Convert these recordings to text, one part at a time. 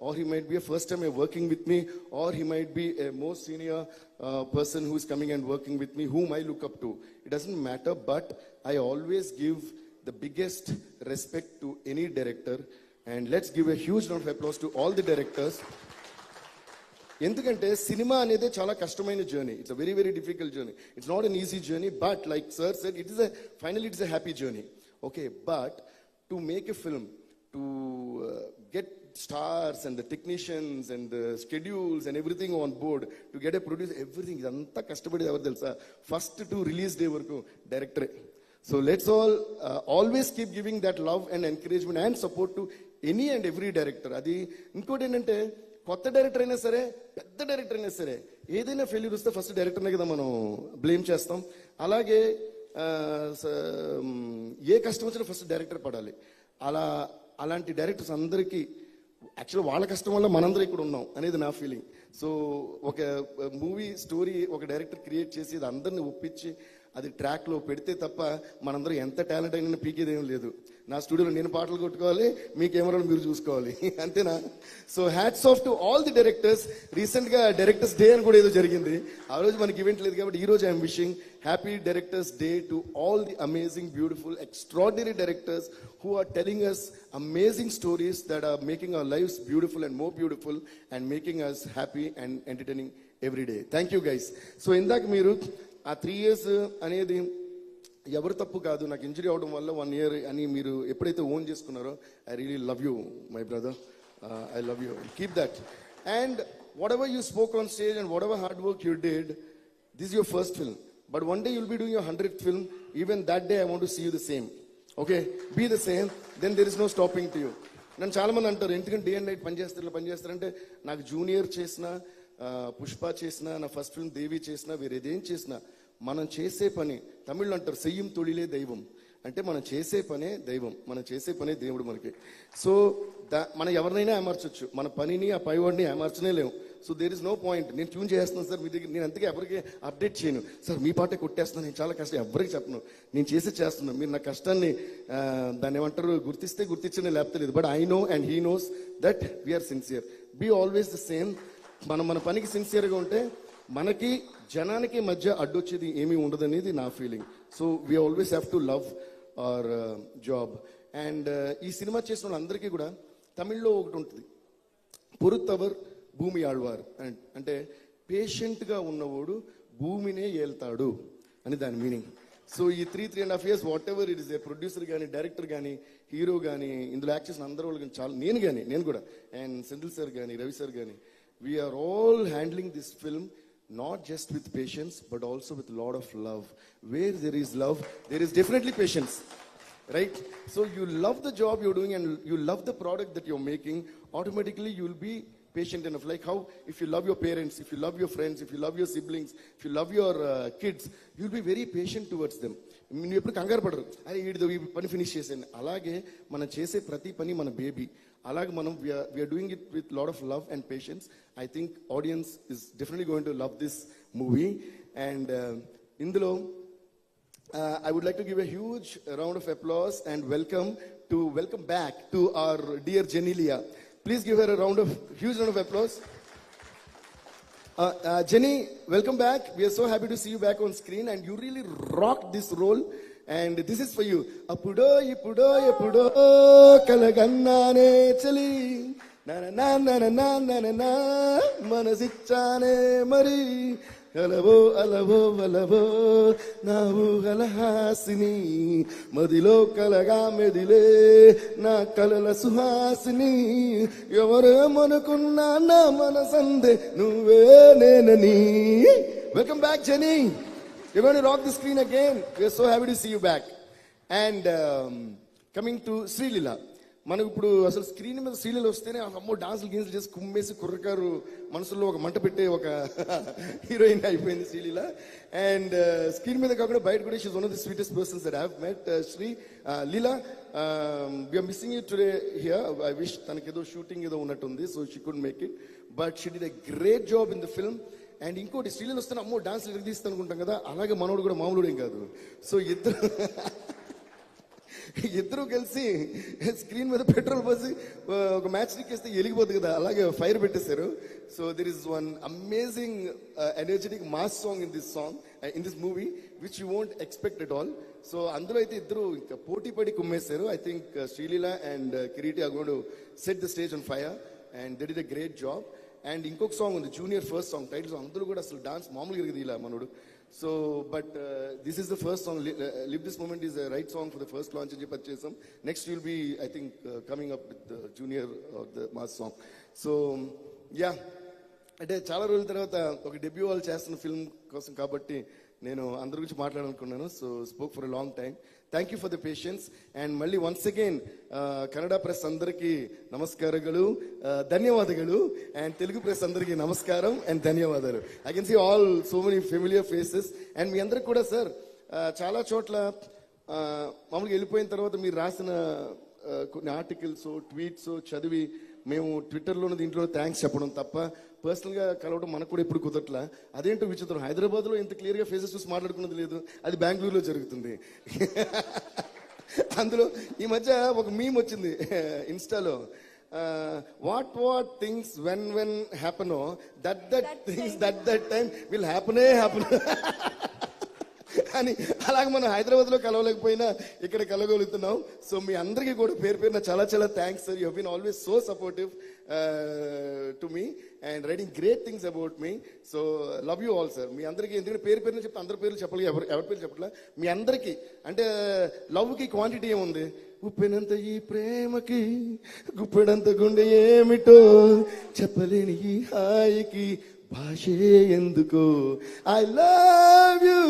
or he might be a first time working with me, or he might be a more senior person who is coming and working with me, whom I look up to. It doesn't matter, but I always give the biggest respect to any director. And let's give a huge round of applause to all the directors. ఎందుకంటే cinema అనేది చాలా కష్టమైన journey. It's a very very difficult journey. It's not an easy journey, but like sir said, finally it's a happy journey. Okay, but to make a film, to get stars and the technicians and the schedules and everything on board, to get a producer, everything idantha kashtabadi evaru telusa, first to release day varaku director. So let's all always keep giving that love and encouragement and support to any and every director. Adi inkoti enante కొత్త director అయినా సరే, పెద్ద director అయినా సరే, ఏదైనా failure వస్తే first డైరెక్టర్నే కదా మనం బ్లేమ్ చేస్తాం. అలాగే ఏ కష్టం వచ్చినా ఫస్ట్ డైరెక్టర్ పడాలి. అలాంటి డైరెక్టర్స్ అందరికీ యాక్చువల్గా వాళ్ళ కష్టం వల్ల మనందరం ఇక్కడ ఉన్నాం అనేది నా ఫీలింగ్. సో ఒక మూవీ స్టోరీ ఒక డైరెక్టర్ క్రియేట్ చేసి అది అందరిని ఒప్పించి అది ట్రాక్లో పెడితే తప్ప మనందరం ఎంత టాలెంట్ అయినా పీకేదేం లేదు. నా స్టూడియోలో నేను పాటలు కొట్టుకోవాలి, మీ కెమెరాలు మీరు చూసుకోవాలి, అంతేనా? So hats off to all the directors. రీసెంట్గా డైరెక్టర్స్ డే అని కూడా ఏదో జరిగింది, ఆ రోజు మనకి ఈవెంట్ లేదు కాబట్టి ఈ రోజు I'm wishing happy directors day to all the amazing, beautiful, extraordinary directors who are telling us amazing stories that are making our lives beautiful and more beautiful and making us happy and entertaining every day. Thank you guys. So ఇందాక మీరు ఆ 3 years అనేది ఎవరు తప్పు కాదు, నాకు injury అవడం వల్ల 1 year అని మీరు ఎప్పుడైతే ఓన్ చేసుకున్నారో, I really love you my brother, I love you, keep that. And what ever you spoke on stage and what ever hard work you did, this your first film, but one day you'll be doing your 100th film. Even that day I want to see you the same. Okay, be the same, then there is no stopping to you. నన్ను చాలామంది అంటారు ఎందుకంటే day and night పనిచేస్తారంటే, నాకు junior చేసిన, పుష్ప చేసిన, నా first film దేవి చేసిన, వేరేదేం చేసినా మనం చేసే పని, తమిళ్లో అంటారు సెయ్యం తొలిలే దైవం, అంటే మనం చేసే పనే దైవం, మనం చేసే పనే దేవుడు మనకి. సో మనం ఎవరినైనా ఏమార్చొచ్చు, మన పనిని ఆ పైవాడిని ఏమార్చనే లేము. So there is no point. నేను ట్యూన్ చేస్తున్నాను సార్ మీ దగ్గర, నేను అంతకే ఎవరికి అప్డేట్ చేయను సార్, మీ పాటే కొట్టేస్తున్నాను, నేను చాలా కష్టం, ఎవరికి చెప్పను, నేను చేస్తున్నాను. మీరు నా కష్టాన్ని దాన్ని ఏమంటారు గుర్తించనే లేకపోతే లేదు. But I know and he knows that we are sincere. Be always the same. మన పనికి సిన్సియర్గా ఉంటే మనకి జనానికి మధ్య అడ్డొచ్చేది ఏమీ ఉండదనేది నా feeling. So we always have to love our job. And ఈ సినిమా చేసిన వాళ్ళందరికీ కూడా తమిళ్లో ఒకటి ఉంటుంది, పొరుత్తవర్ భూమి ఆళ్వార్, అంటే పేషెంట్గా ఉన్నవాడు భూమినే ఏల్తాడు అని దాని మీనింగ్. సో ఈ 3.5 years what ever it is, A producer కానీ, డైరెక్టర్ కానీ, హీరో కానీ, ఇందులో యాక్ట్ చేసిన అందరూ వాళ్ళు కానీ, చాలా నేను కూడా అండ్ సెంధిల్ సార్ కానీ, రవి సార్ కానీ, we are all handling this film not just with patience but also with a lot of love. Where there is love, there is definitely patience, right? So you love the job you're doing and you love the product that you're making, automatically you'll be patient enough. Like how if you love your parents, if you love your friends, if you love your siblings, if you love your kids, you'll be very patient towards them. నువ్వు ఎప్పుడు కంగారు పడరు, అరే ఈ పని finish చేసాను. అలాగే మనం చేసే ప్రతి పని మన బేబీ, అలాగే మనం we are doing it with lot of love and patience. I think audience is definitely going to love this movie. And ఇందులో I would like to give a huge round of applause and welcome back to our dear Jenny Leah. Please give her a huge round of applause. Jenny, welcome back. We are so happy to see you back on screen and you really rocked this role and this is for you. Appudo ippudo eppudo kalagannane chali na na na na na na na na manasichane mari అలవో వలవో నా ఊహలహాసిని మదిలో కలగా మెదిలే నా కలల సుహాసిని ఎవరేమనుకున్నా నా మనసందే నువ్వే నేనని. Welcome back Jenny. You're going to rock the screen again. We're so happy to see you back. And coming to Srilila. మనకు ఇప్పుడు అసలు స్క్రీన్ మీద శ్రీలీల వస్తేనే అమ్మో డాన్సులు గీన్సులు చేసి కుమ్మేసి కుర్రకారు మనసులో ఒక మంట పెట్టే ఒక హీరోయిన్ అయిపోయింది శ్రీలీల. అండ్ స్క్రీన్ మీద కాకుండా బయట కూడా she's one of the sweetest persons that I have met. Leela, we are missing you today here. I wish తనకి ఏదో షూటింగ్ ఏదో ఉన్నట్టుంది, so she could make it, but she did a great job in the film. And ఇంకోటి శ్రీలీల వస్తే అమ్మో డాన్సులు ఎరగదీస్తా అనుకుంటాం కదా, అలాగే మనోడు కూడా మామూలుడు ఏం కాదు. సో ఇద్దరు కలిసి స్క్రీన్ మీద పెట్రోల్ పోసి ఒక మ్యాచ్ ఎక్కేస్తే వెలిగిపోతుంది కదా, అలాగే ఫైర్ పెట్టేశారు. So there is one amazing energetic mass song in this movie which you won't expect at all. So అందులో అయితే ఇద్దరు ఇంకా పోటీ పడి కుమ్మేశారు. I think Sreeleela and Kireeti are going to set the stage on fire and that is a great job. And ఇంకొక song ఉంది, junior first song title song, అందులో కూడా అసలు డాన్స్ మామూలుగా ఎరిగింది ఇలా మనోడు. So but this is the first song, live this moment is the right song for the first launch అని చెప్పి చేసాం. Next will be I think coming up with Junior the mass song. So yeah, అంటే చాలా రోజుల తర్వాత ఒక debut వాళ్ళు చేస్తున్న ఫిల్మ్ కోసం కాబట్టి నేను అందరి గురించి మాట్లాడాలనుకున్నాను. So spoke for a long time. Thank you for the patience. And మళ్ళీ వన్స్ అగైన్ కన్నడ ప్రెస్ అందరికీ నమస్కారಗಳು, ధన్యవాదాలు. అండ్ తెలుగు ప్రెస్ అందరికీ నమస్కారం అండ్ ధన్యవాదాలు. I can see all so many familiar faces. And మీ అందరికి కూడా సార్ చాలా చోట్ల మామూలుగా వెళ్ళిపోయిన తర్వాత మీరు రాసిన కొన్ని ఆర్టికల్స్, ట్వీట్స్ చదివి మేము ట్విట్టర్లోనూ దీంట్లో థ్యాంక్స్ చెప్పడం తప్ప పర్సనల్గా కలవడం మనకు కూడా ఎప్పుడు కుదరట్లా. అదేంటో విచిత్రం, హైదరాబాద్లో ఇంత క్లియర్గా ఫేసెస్ చూసి మాట్లాడుకున్నది లేదు, అది బెంగళూరులో జరుగుతుంది. అందులో ఈ మధ్య ఒక మీమ్ వచ్చింది ఇన్స్టాలో, what things when happen that things that time will happen అని. అలాగే మనం హైదరాబాద్లో కలవలేకపోయినా ఇక్కడ కలగలుగుతున్నాం. సో మీ అందరికీ కూడా పేరు పేరున చాలా చాలా thanks sir. You been always so supportive to me and writing great things about me. So love you all sir. మీ అందరికీ ఎందుకంటే పేరు పేరున చెప్తే అందరి పేర్లు చెప్పాలి, ఎవరి పేరు చెప్పట్లా. మీ అందరికీ అంటే లవ్కి క్వాంటిటీ ఏముంది, ఉప్పెనంత ఈ ప్రేమకి గుప్పెడంత గుండె ఏమిటో చెప్పలేని ఈ హాయికి భాషే ఎందుకు, ఐ లవ్ యూ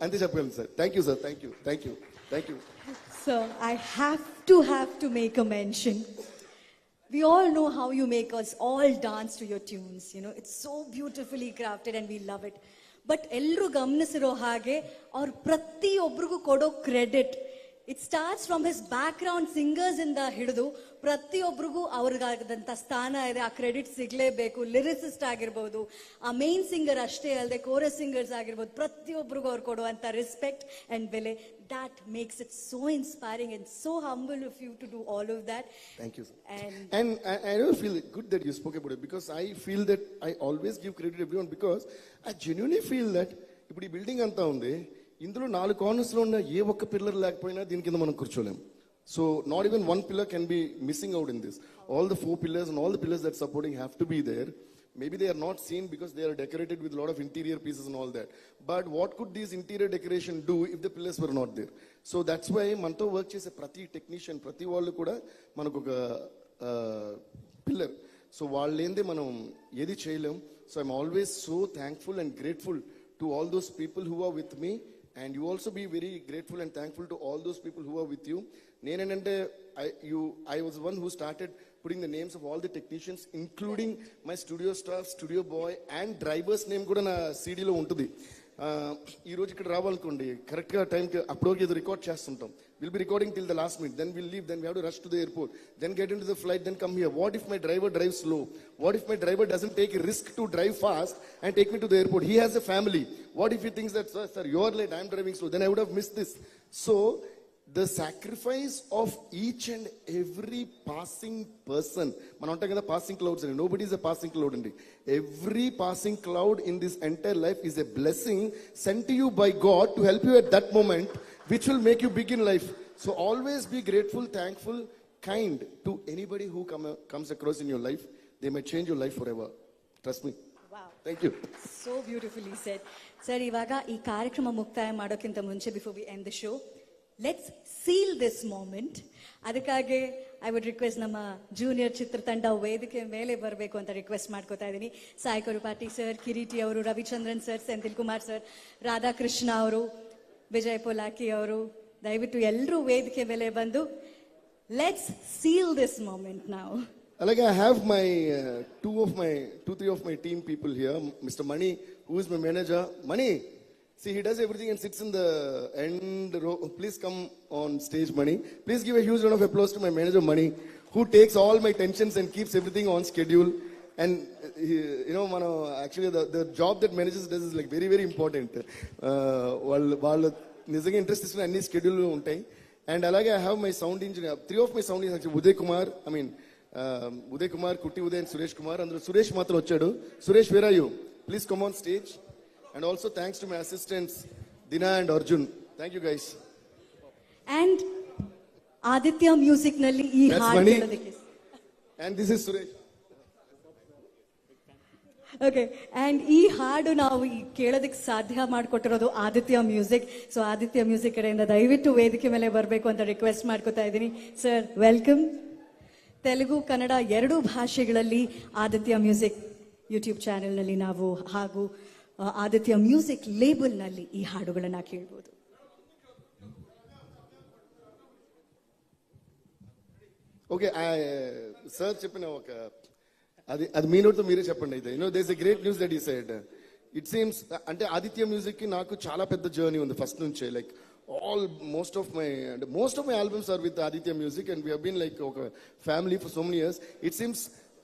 అంతే చెప్పగలను sir. Thank you sir. Thank you. So I have to make a mention. We all know how you make us all dance to your tunes. You know, it's so beautifully crafted and we love it. But ಎಲ್ಲರೂ ಗಮನಿಸಿರೋ ಹಾಗೆ ಅವ್ರ ಪ್ರತಿಯೊಬ್ಬರಿಗೂ ಕೊಡೋ credit, it starts from his back ground singers ಇಂದ ಹಿಡಿದು ಪ್ರತಿಯೊಬ್ಬರಿಗೂ ಅವ್ರಿಗಾಗದಂತ ಸ್ಥಾನ ಇದೆ. ಆ ಕ್ರೆಡಿಟ್ ಸಿಗ್ಲೇಬೇಕು. ಲಿರಿಸಿಸ್ಟ್ ಆಗಿರ್ಬೋದು, ಆ ಮೇನ್ ಸಿಂಗರ್ ಅಷ್ಟೇ ಅಲ್ಲದೆ ಕೋರಸ್ ಸಿಂಗರ್ಸ್ ಆಗಿರ್ಬೋದು, ಪ್ರತಿಯೊಬ್ಬರಿಗೂ ಅವ್ರು ಕೊಡುವಂತ ರೆಸ್ಪೆಕ್ಟ್ ಅಂಡ್ ಬೆಲೆ, that makes it so inspiring and so humble of you to do all of that. Thank you, sir. And I don't feel good that you spoke about it, because I feel that I always give credit to everyone, because I genuinely feel that ఇప్పుడు ఈ building అంతా ఉంది, ఇందులో 4 corners లో ఉన్న ఏ ఒక్క pillar లేకపోయినా దీని కింద మనం కూర్చోలేం. So not even one pillar can be missing out in this. All the 4 pillars and all the pillars that supporting have to be there. Maybe they are not seen because they are decorated with a lot of interior pieces and all that. But what could these interior decoration do if the pillars were not there? So that's why మనతో work చేసే ప్రతి technician, ప్రతి వాళ్ళు కూడా మనకు ఒక pillar. So వాళ్ళు ఏంది మనం ఏది చేయలేం. So I'm always so thankful and grateful to all those people who are with me. And you also be very grateful and thankful to all those people who are with you. Nenanante I was the one who started putting the names of all the technicians, including my studio staff, studio boy and drivers name kuda na CD lo untudi. ఈ రోజు ఇక్కడ రావాలనుకోండి, correct గా టైంకి అప్పటివరకు ఏదో record చేస్తుంటాం. Will be recording till the last minute, then will leave, then we have to rush to the airport, then get in to the flight, then come here. What if my driver drive slow? What if my driver doesn't take risk to drive fast and take me to the airport? He has a family. What if he thinks that sir you are late, I am driving slow, then I would have missed this. So the sacrifice of each and every passing person, మనం అంటాం కదా passing clouds అని, nobody is a passing cloud అండి. Every passing cloud in this entire life is a blessing sent to you by God to help you at that moment, which will make you big in life. So always be grateful, thankful, kind to anybody who comes across in your life. They might change your life forever. Trust me. Wow. Thank you. So beautifully said. Sir, ಇವಾಗ ಈ ಕಾರ್ಯಕ್ರಮ ಮುಕ್ತಾಯ ಮಾಡೋಕ್ಕಿಂತ ಮುಂಚೆ, before we end the show, let's seal this moment. ಅದಕ್ಕಾಗಿ I would request ನಮ್ಮ Junior ಚಿತ್ರತಂಡ ವೇದಿಕೆ ಮೇಲೆ ಬರಬೇಕು ಅಂತ ರಿಕ್ವೆಸ್ಟ್ ಮಾಡ್ಕೋತಾ ಇದ್ದೀನಿ. ಸಾಯಿ ಕೊರುಪಾಟಿ ಸರ್, ಕಿರೀಟಿ ಅವರು, ರವಿಚಂದ್ರನ್ ಸರ್, ಸೆಂಥಿಲ್ ಕುಮಾರ್ ಸರ್, ರಾಧಾಕೃಷ್ಣ ಅವರು, ವಿಜಯ್ ಪೊಲಾಕಿ ಅವರು, ದಯವಿಟ್ಟು ಎಲ್ಲರೂ ವೇದಿಕೆ ಮೇಲೆ ಬಂದು ಲೆಟ್ಸ್ ಸೀಲ್ ದಿಸ್ ಮೂಮೆಂಟ್ ನಾವು. Like I have my three of my team people here. Mr. Mani, who is my manager. Mani, see, he does everything and sits in the end row. Please come on stage, Mani. Please give a huge round of applause to my manager, Mani, who takes all my tensions and keeps everything on schedule. And you know, actually the job that managers does is like very, very important. నిజంగా interest తీసుకుని అన్ని schedule ఉంటాయి. And అలాగే I have my sound engineer, 3 of my sound engineer Uday Kumar, Uday Kumar, Kutti Uday and Suresh Kumar. అందులో సురేష్ మాత్రం వచ్చాడు. Suresh, where are you? Please come on stage. And also thanks to my assistants Dina and Arjun. Thank you guys. And Aditya music ನಲ್ಲಿ ಈ ಹಾಡು ಕೇಳೋದಕ್ಕೆ. And this is Suresh. Okay, and ಈ ಹಾಡು ನಾವು ಕೇಳೋದಕ್ಕೆ ಸಾಧ್ಯ ಮಾಡಿಕೊಟ್ಟಿರೋದು Aditya music. So Aditya music ಕಡೆಯಿಂದ ದಯವಿಟ್ಟು ವೇದಿಕೆ ಮೇಲೆ ಬರಬೇಕು ಅಂತ ರಿಕ್ವೆಸ್ಟ್ ಮಾಡ್ಕೊತಾ ಇದ್ದೀನಿ. Sir, welcome. ತೆಲುಗು, ಕನ್ನಡ 2 ಭಾಷೆಗಳಲ್ಲಿ ಆದಿತ್ಯ ಮ್ಯೂಸಿಕ್ ಯೂಟ್ಯೂಬ್ ಚಾನೆಲ್ನಲ್ಲಿ ನಾವು ಹಾಗೂ ಆದಿತ್ಯ ಮ್ಯೂಸಿಕ್ ಲೇಬಲ್ನಲ್ಲಿ ಈ ಹಾಡುಗಳನ್ನು ಕೇಳ್ಬೋದು. ఓకే, సార్ చెప్పిన ఒక అది మీ నోటితో మీరే చెప్పండి అయితే. There is a great news that you said. It seems అంటే ఆదిత్య మ్యూజిక్ కి నాకు చాలా పెద్ద జర్నీ ఉంది ఫస్ట్ నుంచే. Like most of my albums are with Aditya Music, and we have been like a family for so many years. It seems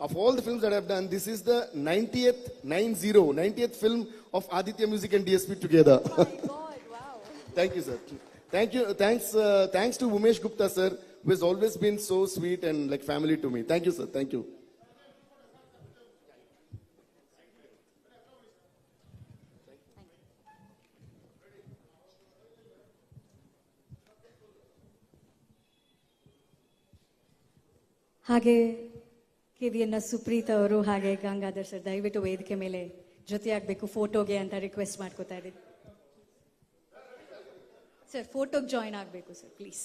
of all the films that I've done, this is the 90th film of Aditya Music and DSP together. Oh my God, wow. Thank you, sir. Thanks to Umesh Gupta sir, who has always been so sweet and like family to me. Thank you, sir. Thank you. ಹಾಗೆ KVN Supreeth ಅವರು ಹಾಗೆ Gangadhar sir ದಯವಿಟ್ಟು ವೇದಿಕೆ ಮೇಲೆ ಜೊತೆಯಾಗಬೇಕು ಫೋಟೋಗೆ ಅಂತ request ಮಾಡ್ಕೋತಾ ಇದ್ದೀನಿ. ಸರ್, ಫೋಟೋಗೆ ಜಾಯಿನ್ ಆಗಬೇಕು ಸರ್, ಪ್ಲೀಸ್.